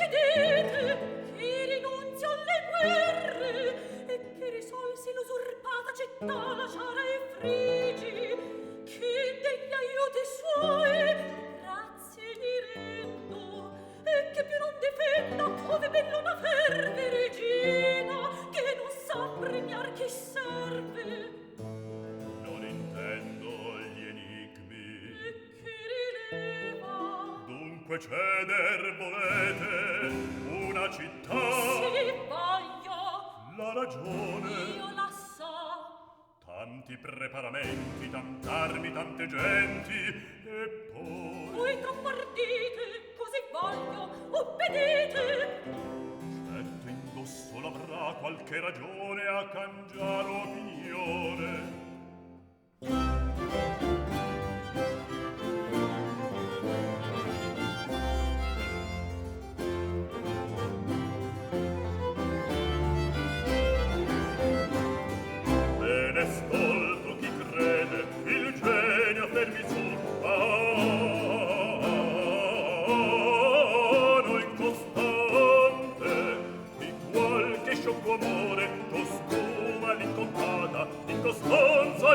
chiedete che rinunzi alle guerre e che risolsi l'usurpata città lasciare ai frigi, che degli aiuti suoi grazie gli rendo e che più non difenda ove bellona ferve regina che non sa premiar chi serve. Non intendo gli enigmi E che rileva dunque ceder volete una città. sì voglio La ragione io la so tanti preparamenti, tant'armi, tante genti e poi voi troppo ardite così voglio obbedite. certo indosso l'avrà qualche ragione a cangiar opinione. Bene stolto chi crede il genio fermi su no incostante di qualche sciocco amore costuma l'incontata incostanza